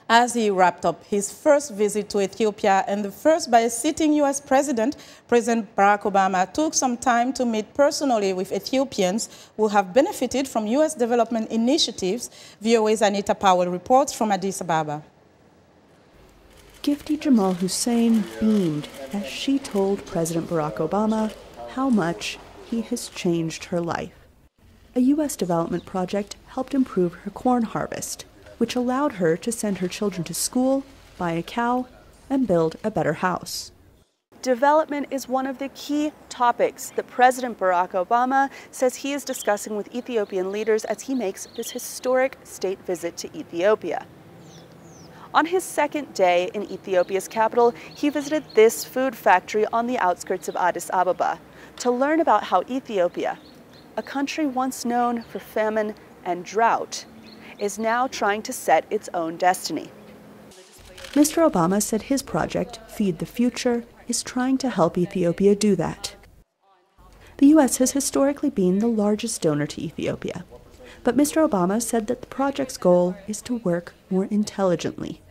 As he wrapped up his first visit to Ethiopia and the first by a sitting U.S. president, President Barack Obama took some time to meet personally with Ethiopians who have benefited from U.S. development initiatives. VOA's Anita Powell reports from Addis Ababa. Gifty Jamal Hussein beamed as she told President Barack Obama how much he has changed her life. A U.S. development project helped improve her corn harvest, which allowed her to send her children to school, buy a cow, and build a better house. Development is one of the key topics that President Barack Obama says he is discussing with Ethiopian leaders as he makes this historic state visit to Ethiopia. On his second day in Ethiopia's capital, he visited this food factory on the outskirts of Addis Ababa to learn about how Ethiopia, a country once known for famine and drought, is now trying to set its own destiny. Mr. Obama said his project, Feed the Future, is trying to help Ethiopia do that. The U.S. has historically been the largest donor to Ethiopia, but Mr. Obama said that the project's goal is to work more intelligently.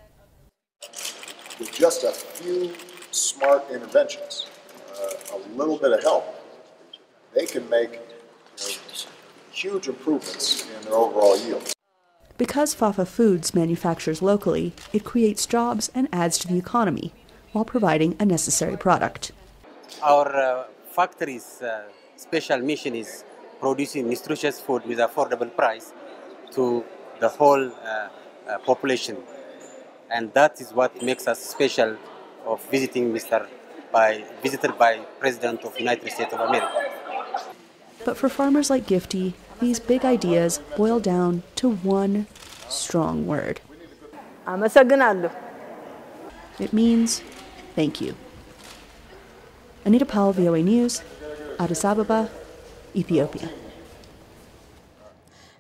With just a few smart interventions, a little bit of help, they can make huge improvements in their overall yield. Because Fafa Foods manufactures locally, it creates jobs and adds to the economy while providing a necessary product. Our factory's special mission is producing nutritious food with affordable price to the whole population. And that is what makes us special of visited by President of the United States of America. But for farmers like Gifty, these big ideas boil down to one strong word. It means thank you. Anita Powell, VOA News, Addis Ababa, Ethiopia.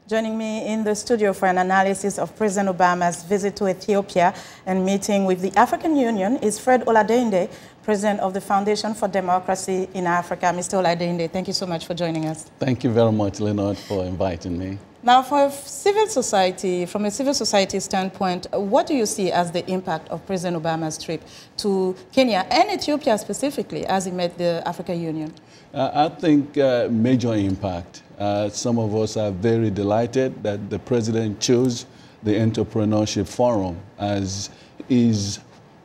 Joining me in the studio for an analysis of President Obama's visit to Ethiopia and meeting with the African Union is Fred Oladeinde, President of the Foundation for Democracy in Africa. Mr. Oladeinde, thank you so much for joining us. Thank you very much, Linord, for inviting me. Now, from a civil society standpoint, what do you see as the impact of President Obama's trip to Kenya and Ethiopia specifically as he met the African Union? I think major impact. Some of us are very delighted that the president chose the Entrepreneurship Forum as his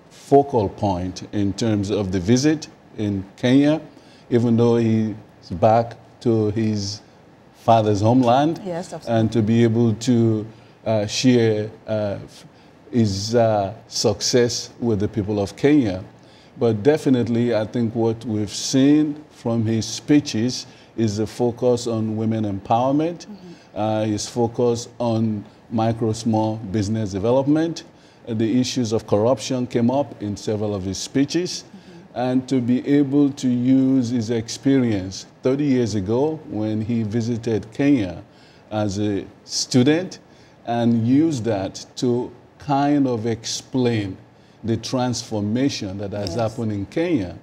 focal point in terms of the visit in Kenya, even though he's back to his father's homeland. Yes, absolutely. And to be able to share his success with the people of Kenya. But definitely, I think what we've seen from his speeches is the focus on women empowerment, his focus on micro, small business development. The issues of corruption came up in several of his speeches. And to be able to use his experience 30 years ago when he visited Kenya as a student and use that to kind of explain the transformation that has happened in Kenya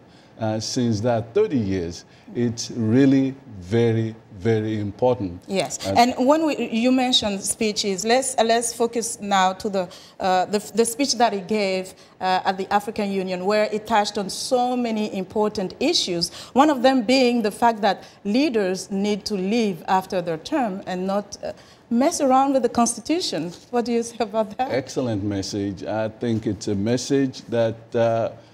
since that 30 years, it's really very, very important. Yes, and when you mentioned speeches, let's focus now to the speech that he gave at the African Union, where it touched on so many important issues. One of them being the fact that leaders need to leave after their term and not mess around with the Constitution. What do you say about that? Excellent message. I think it's a message that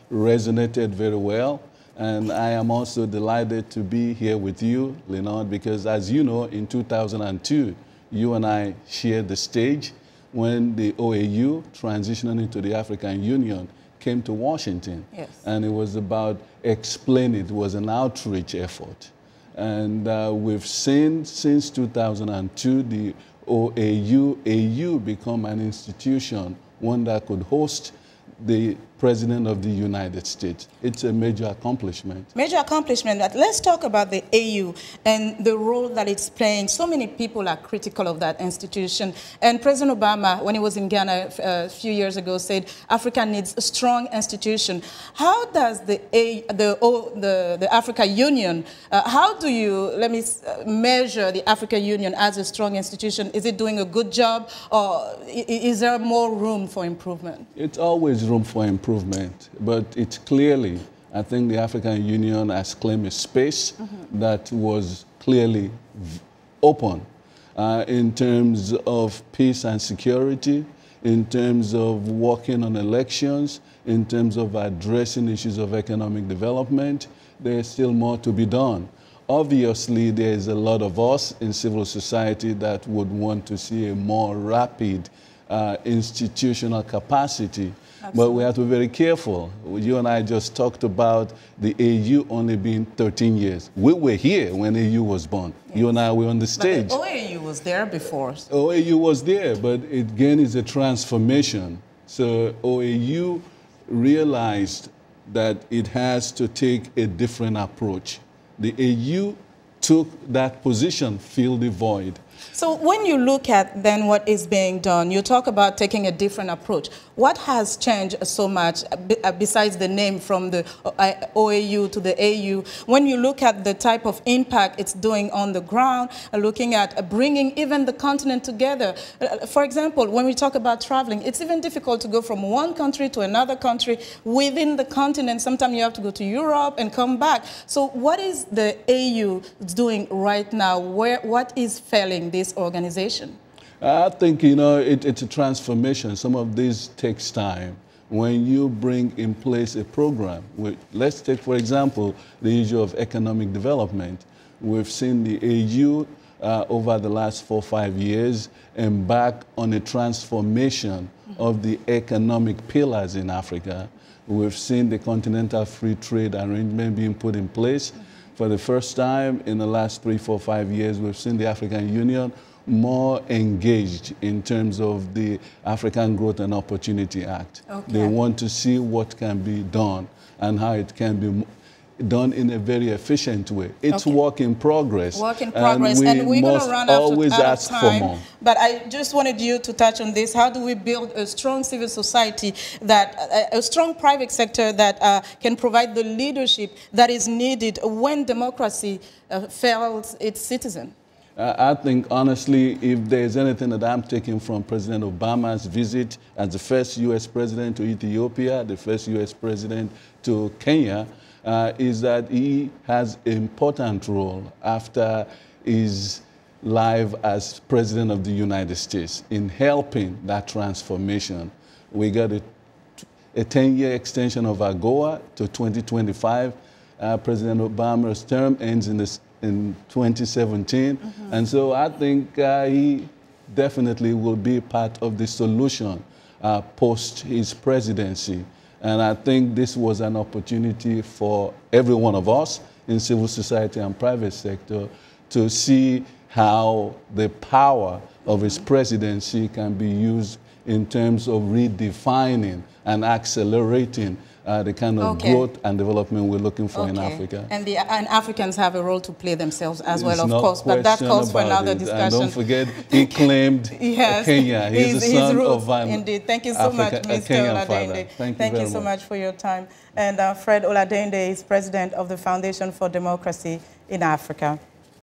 resonated very well. And I am also delighted to be here with you, Linord, because as you know, in 2002, you and I shared the stage when the OAU, transitioning into the African Union, came to Washington. Yes. And it was about explaining, it was an outreach effort. And we've seen since 2002, the OAU become an institution, one that could host the President of the United States. It's a major accomplishment. Major accomplishment. But let's talk about the AU and the role that it's playing. So many people are critical of that institution. And President Obama, when he was in Ghana a few years ago, said Africa needs a strong institution. How does the Africa Union, how do you, measure the Africa Union as a strong institution? Is it doing a good job, or is there more room for improvement? It's always room for improvement, but it's clearly, I think the African Union has claimed a space that was clearly open in terms of peace and security, in terms of working on elections, in terms of addressing issues of economic development. There's still more to be done. Obviously, there's a lot of us in civil society that would want to see a more rapid institutional capacity. Absolutely. But we have to be very careful. You and I just talked about the AU only being 13 years. We were here when AU was born. Yes. You and I were on the stage. But the OAU was there before. OAU was there, but it again is a transformation. So OAU realized that it has to take a different approach. The AU took that position, fill the void. So when you look at then what is being done, you talk about taking a different approach. What has changed so much besides the name from the OAU to the AU? When you look at the type of impact it's doing on the ground, looking at bringing even the continent together. For example, when we talk about traveling, it's even difficult to go from one country to another country within the continent. Sometimes you have to go to Europe and come back. So what is the AU doing right now? What is failing this organization? I think, you know, it's a transformation. Some of this takes time. When you bring in place a program, let's take, for example, the issue of economic development. We've seen the AU over the last 4 or 5 years embark on a transformation of the economic pillars in Africa. We've seen the Continental Free Trade Arrangement being put in place. For the first time in the last 3, 4, 5 years, we've seen the African Union more engaged in terms of the African Growth and Opportunity Act. Okay. They want to see what can be done and how it can be done in a very efficient way. It's work in progress. Work in progress, and we're going to run out of time. For more. But I just wanted you to touch on this. How do we build a strong civil society, a strong private sector that can provide the leadership that is needed when democracy fails its citizens? I think, honestly, if there's anything that I'm taking from President Obama's visit as the first U.S. president to Ethiopia, the first U.S. president to Kenya, is that he has an important role after his life as President of the United States in helping that transformation. We got a 10-year extension of AGOA to 2025. President Obama's term ends in 2017. And so I think he definitely will be part of the solution post his presidency. And I think this was an opportunity for every one of us in civil society and private sector to see how the power of his presidency can be used in terms of redefining and accelerating the kind of growth and development we're looking for in Africa. And Africans have a role to play themselves as well, of course, but that calls for another discussion. And don't forget, he claimed Kenya. He's the son of an Indeed. Thank you so much, Mr. Oladeinde. Thank you so much for your time. And Fred Oladeinde is president of the Foundation for Democracy in Africa.